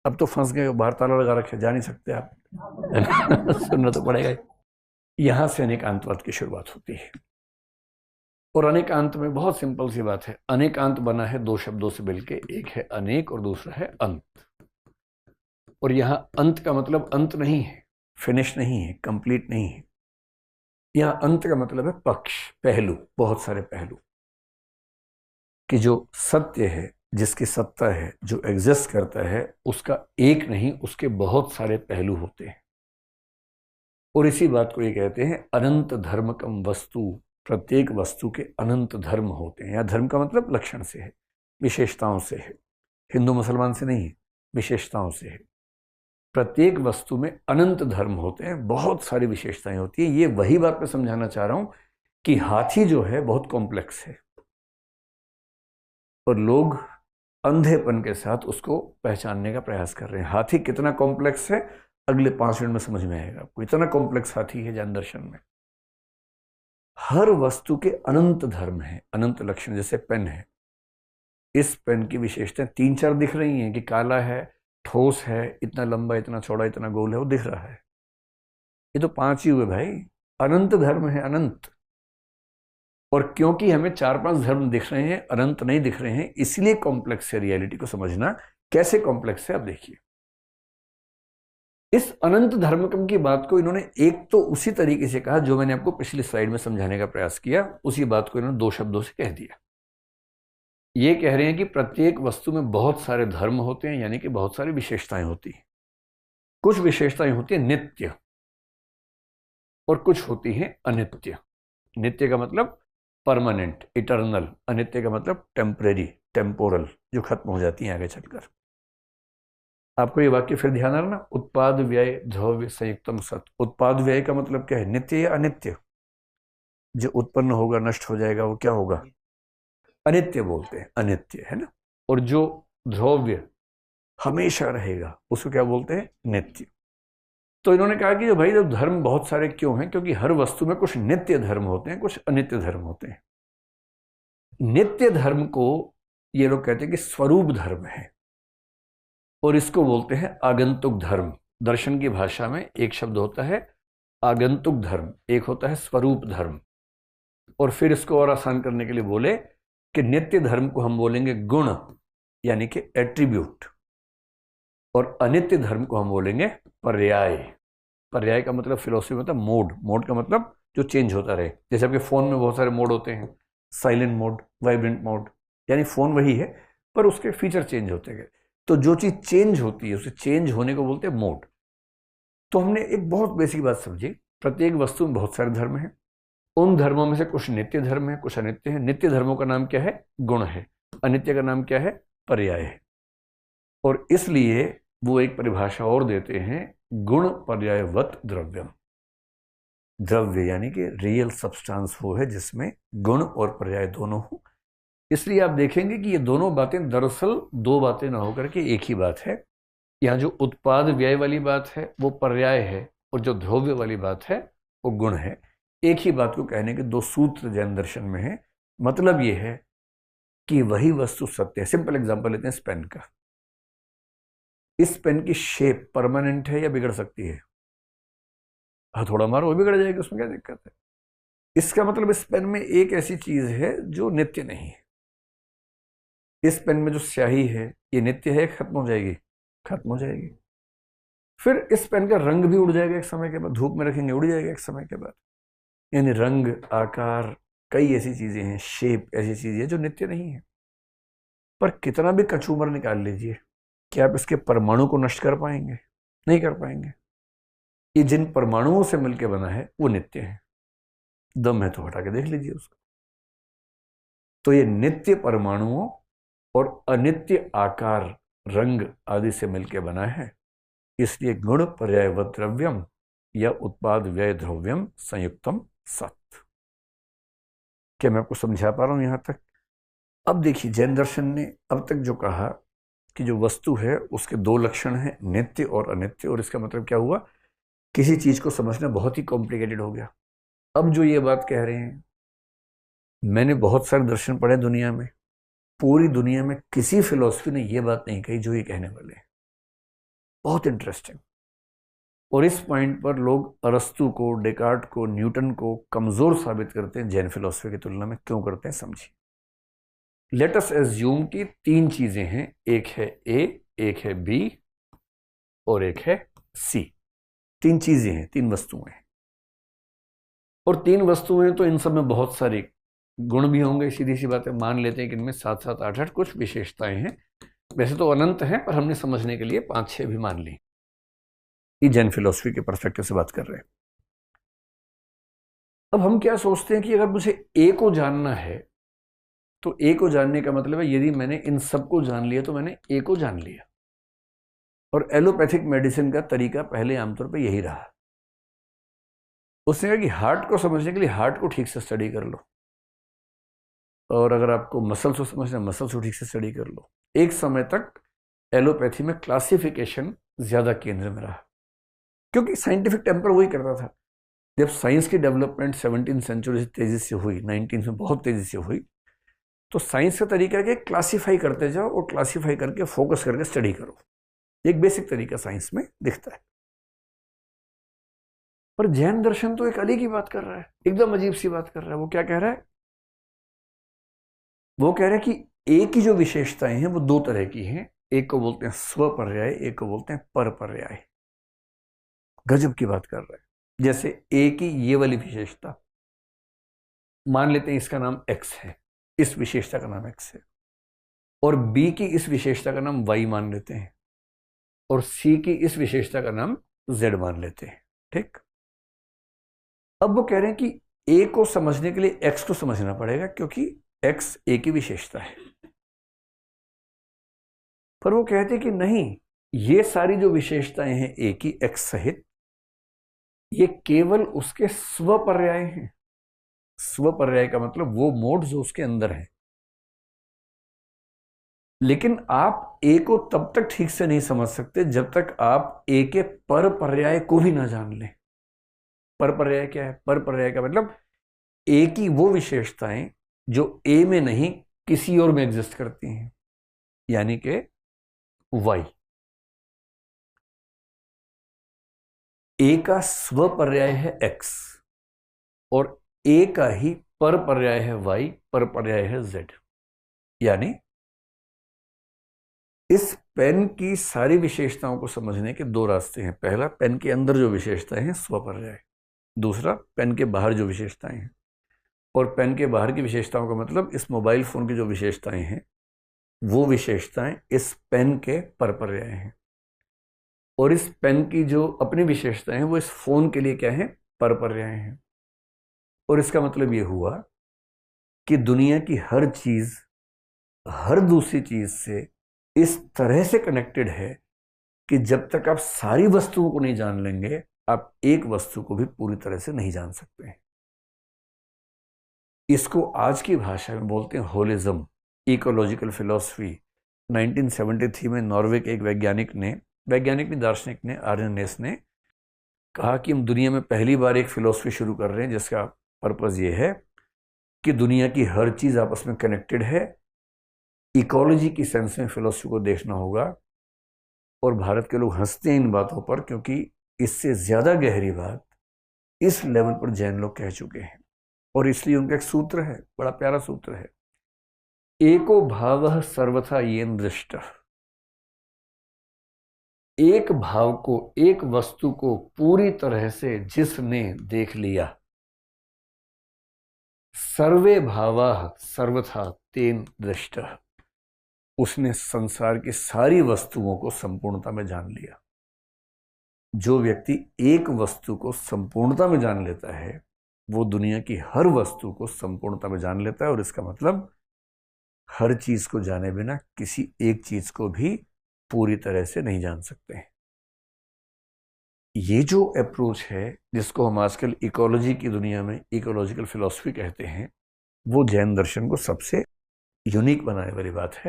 अब तो फंस गए, बाहर ताला लगा रखे, जा नहीं सकते आप, है ना? सुनना तो पड़ेगा ही। यहां से अनेकांतवाद की शुरुआत होती है। और अनेकांत में बहुत सिंपल सी बात है, अनेकांत बना है दो शब्दों से मिलके, एक है अनेक और दूसरा है अंत। और यहां अंत का मतलब अंत नहीं है, फिनिश नहीं है, कंप्लीट नहीं है। यहां अंत का मतलब है पक्ष, पहलू, बहुत सारे पहलू। कि जो सत्य है, जिसकी सत्ता है, जो एग्जिस्ट करता है, उसका एक नहीं, उसके बहुत सारे पहलू होते हैं। और इसी बात को ये कहते हैं अनंत धर्मकम वस्तु। प्रत्येक वस्तु के अनंत धर्म होते हैं। या धर्म का मतलब लक्षण से है, विशेषताओं से है। हिंदू मुसलमान से नहीं है, विशेषताओं से है। प्रत्येक वस्तु में अनंत धर्म होते हैं, बहुत सारी विशेषताएं होती हैं। ये वही बात मैं समझाना चाह रहा हूं कि हाथी जो है बहुत कॉम्प्लेक्स है, और लोग अंधेपन के साथ उसको पहचानने का प्रयास कर रहे हैं। हाथी कितना कॉम्प्लेक्स है, अगले 5 मिनट में समझ में आएगा आपको। इतना कॉम्प्लेक्स हाथी है ज्ञान दर्शन में। हर वस्तु के अनंत धर्म है, अनंत लक्षण। जैसे पेन है, इस पेन की विशेषताएं 3-4 दिख रही हैं कि काला है, ठोस है, इतना लंबा, इतना चौड़ा, इतना गोल है, वो दिख रहा है। ये तो 5 ही हुए भाई, अनंत धर्म है, अनंत। और क्योंकि हमें 4-5 धर्म दिख रहे हैं, अनंत नहीं दिख रहे हैं, इसलिए कॉम्प्लेक्स है। रियलिटी को समझना कैसे कॉम्प्लेक्स है, आप देखिए। इस अनंत धर्मकम की बात को इन्होंने एक तो उसी तरीके से कहा जो मैंने आपको पिछली स्लाइड में समझाने का प्रयास किया, उसी बात को इन्होंने 2 शब्दों से कह दिया। ये कह रहे हैं कि प्रत्येक वस्तु में बहुत सारे धर्म होते हैं, यानी कि बहुत सारी विशेषताएं होती हैं। कुछ विशेषताएं होती हैं नित्य, और कुछ होती हैं अनित्य। नित्य का मतलब परमानेंट, इटर्नल। अनित्य का मतलब टेम्परेरी, टेम्पोरल, जो खत्म हो जाती हैं आगे चलकर। आपको ये वाक्य फिर ध्यान रखना, उत्पाद व्यय द्रव्य संयुक्तम सत। उत्पाद व्यय का मतलब क्या है, नित्य या अनित्य? जो उत्पन्न होगा, नष्ट हो जाएगा, वो क्या होगा? अनित्य बोलते हैं, अनित्य, है ना? और जो द्रव्य हमेशा रहेगा, उसको क्या बोलते हैं? नित्य। तो इन्होंने कहा कि जो भाई, जब धर्म बहुत सारे क्यों हैं, क्योंकि हर वस्तु में कुछ नित्य धर्म होते हैं, कुछ अनित्य धर्म होते हैं। नित्य धर्म को ये लोग कहते हैं कि स्वरूप धर्म है, और इसको बोलते हैं आगंतुक धर्म। दर्शन की भाषा में एक शब्द होता है आगंतुक धर्म, एक होता है स्वरूप धर्म। और फिर इसको और आसान करने के लिए बोले कि नित्य धर्म को हम बोलेंगे गुण, यानी कि एट्रीब्यूट, और अनित्य धर्म को हम बोलेंगे पर्याय। पर्याय का मतलब फिलोसफी में मतलब मोड। मोड का मतलब जो चेंज होता रहे। जैसे आपके फोन में बहुत सारे मोड होते हैं, साइलेंट मोड, वाइब्रेंट मोड, यानी फोन वही है पर उसके फीचर चेंज होते गए। तो जो चीज चेंज होती है, उसे चेंज होने को बोलते हैं मोड। तो हमने एक बहुत बेसिक बात समझी, प्रत्येक वस्तु में बहुत सारे धर्म हैं। उन धर्मों में से कुछ नित्य धर्म है, कुछ अनित्य है। नित्य धर्मों का नाम क्या है? गुण है। अनित्य का नाम क्या है? पर्याय है। और इसलिए वो एक परिभाषा और देते हैं, गुण पर्यायवत द्रव्यम। द्रव्य यानी कि रियल सब्सटेंस वो है जिसमें गुण और पर्याय दोनों हो। इसलिए आप देखेंगे कि ये दोनों बातें दरअसल 2 बातें ना होकर के एक ही बात है। यहाँ जो उत्पाद व्यय वाली बात है वो पर्याय है, और जो द्रव्य वाली बात है वो गुण है। एक ही बात को कहने के 2 सूत्र जैन दर्शन में है। मतलब ये है कि वही वस्तु सत्य है। सिंपल एग्जांपल लेते हैं इस पेन का। इस पेन की शेप परमानेंट है या बिगड़ सकती है? हथौड़ा मारो वो बिगड़ जाएगी, उसमें क्या दिक्कत है? इसका मतलब इस पेन में एक ऐसी चीज है जो नित्य नहीं है। इस पेन में जो स्याही है, ये नित्य है, खत्म हो जाएगी? खत्म हो जाएगी। फिर इस पेन का रंग भी उड़ जाएगा एक समय के बाद, धूप में रखेंगे उड़ जाएगा एक समय के बाद। यानी रंग, आकार, कई ऐसी चीजें हैं, शेप ऐसी चीजें हैं जो नित्य नहीं है। पर कितना भी कचूमर निकाल लीजिए, क्या आप इसके परमाणु को नष्ट कर पाएंगे? नहीं कर पाएंगे। ये जिन परमाणुओं से मिलकर बना है वो नित्य है। दम है तो हटा के देख लीजिए उसको। तो ये नित्य परमाणुओं और अनित्य आकार, रंग आदि से मिलकर बना है। इसलिए गुण पर्यायवत द्रव्यम या उत्पाद व्यय द्रव्यम संयुक्तम सत। क्या मैं आपको समझा पा रहा हूं यहां तक? अब देखिए, जैन दर्शन ने अब तक जो कहा कि जो वस्तु है उसके 2 लक्षण हैं, नित्य और अनित्य। और इसका मतलब क्या हुआ? किसी चीज को समझना बहुत ही कॉम्प्लिकेटेड हो गया। अब जो ये बात कह रहे हैं, मैंने बहुत सारे दर्शन पढ़े दुनिया में, पूरी दुनिया में किसी फिलोसफी ने ये बात नहीं कही जो ये कहने वाले हैं। बहुत इंटरेस्टिंग। और इस पॉइंट पर लोग अरस्तु को, डेकार्ट को, न्यूटन को कमजोर साबित करते हैं जैन फिलोसफी की तुलना में। क्यों करते हैं समझिए। लेट अस एज्यूम कि तीन चीजें हैं, एक है ए, एक है बी और एक है सी। तीन चीजें हैं, तीन वस्तुएं हैं। और तीन वस्तुएं तो इन सब में बहुत सारे गुण भी होंगे, सीधी सी बात है। मान लेते हैं कि इनमें 7 7 8 8 कुछ विशेषताएं हैं। वैसे तो अनंत हैं, पर हमने समझने के लिए 5 6 भी मान ली। ये जैन फिलोसफी के पर्सपेक्टिव से बात कर रहे हैं। अब हम क्या सोचते हैं कि अगर मुझे ए को जानना है, तो ए को जानने का मतलब है यदि मैंने इन सबको जान लिया तो मैंने ए को जान लिया। और एलोपैथिक मेडिसिन का तरीका पहले आमतौर पर यही रहा। उसने कहा कि हार्ट को समझने के लिए हार्ट को ठीक से स्टडी कर लो, और अगर आपको मसल्स को समझना है मसल्स को ठीक से स्टडी कर लो। एक समय तक एलोपैथी में क्लासिफिकेशन ज्यादा केंद्र में रहा, क्योंकि साइंटिफिक टेम्पर वही करता था। जब साइंस की डेवलपमेंट 17वीं सेंचुरी से तेजी से हुई, 19 में बहुत तेजी से हुई, तो साइंस का तरीका है कि क्लासीफाई करते जाओ और क्लासीफाई करके फोकस करके स्टडी करो। एक बेसिक तरीका साइंस में दिखता है। पर जैन दर्शन तो एक अलग ही बात कर रहा है, एकदम अजीब सी बात कर रहा है। वो क्या कह रहा है? वो कह रहे हैं कि एक की जो विशेषताएं हैं वो दो तरह की हैं। एक को बोलते हैं स्वपर्याय, एक को बोलते हैं परपर्याय। गजब की बात कर रहा है। जैसे ए की ये वाली विशेषता, मान लेते हैं इसका नाम एक्स है, इस विशेषता का नाम एक्स है, और बी की इस विशेषता का नाम वाई मान लेते हैं, और सी की इस विशेषता का नाम जेड मान लेते हैं। ठीक। अब वो कह रहे हैं कि ए को समझने के लिए एक्स को समझना पड़ेगा, क्योंकि एक्स ए की विशेषता है। पर वो कहते कि नहीं, ये सारी जो विशेषताएं हैं ए की, एक्स सहित, ये केवल उसके स्वपर्याय हैं। स्वपर्याय का मतलब वो मोड जो उसके अंदर है। लेकिन आप ए को तब तक ठीक से नहीं समझ सकते जब तक आप ए के परपर्याय को भी ना जान लें। परपर्याय क्या है? परपर्याय का मतलब ए की वो विशेषताएं जो ए में नहीं किसी और में एग्जिस्ट करती हैं, यानी कि वाई। ए का स्वपर्याय है एक्स, और ए का ही परपर्याय है वाई, परपर्याय है जेड। यानी इस पेन की सारी विशेषताओं को समझने के दो रास्ते हैं। पहला, पेन के अंदर जो विशेषताएं हैं स्वपर्याय। दूसरा, पेन के बाहर जो विशेषताएं हैं। और पेन के बाहर की विशेषताओं का मतलब इस मोबाइल फोन की जो विशेषताएं हैं, वो विशेषताएं इस पेन के परपर्याय हैं। और इस पेन की जो अपनी विशेषताएं हैं, वो इस फोन के लिए क्या है? परपर्याय हैं। और इसका मतलब ये हुआ कि दुनिया की हर चीज हर दूसरी चीज से इस तरह से कनेक्टेड है कि जब तक आप सारी वस्तुओं को नहीं जान लेंगे, आप एक वस्तु को भी पूरी तरह से नहीं जान सकते हैं। इसको आज की भाषा में बोलते हैं होलिज्म, इकोलॉजिकल फिलॉसफी। 1973 में नॉर्वे के एक वैज्ञानिक दार्शनिक ने, आर्यनेस ने कहा कि हम दुनिया में पहली बार एक फिलॉसफी शुरू कर रहे हैं जिसका पर्पस ये है कि दुनिया की हर चीज आपस में कनेक्टेड है। इकोलॉजी की सेंस में फिलॉसफी को देखना होगा। और भारत के लोग हंसते हैं इन बातों पर, क्योंकि इससे ज्यादा गहरी बात इस लेवल पर जैन लोग कह चुके हैं। और इसलिए उनका एक सूत्र है, बड़ा प्यारा सूत्र है, एको भावः सर्वथा येन दृष्टः। एक भाव को, एक वस्तु को पूरी तरह से जिसने देख लिया, सर्वे भावाः सर्वथा तेन दृष्टः, उसने संसार की सारी वस्तुओं को संपूर्णता में जान लिया। जो व्यक्ति एक वस्तु को संपूर्णता में जान लेता है, वो दुनिया की हर वस्तु को संपूर्णता में जान लेता है। और इसका मतलब हर चीज को जाने बिना किसी एक चीज को भी पूरी तरह से नहीं जान सकते हैं। ये जो अप्रोच है, जिसको हम आजकल इकोलॉजी की दुनिया में इकोलॉजिकल फिलॉसफी कहते हैं, वो जैन दर्शन को सबसे यूनिक बनाने वाली बात है।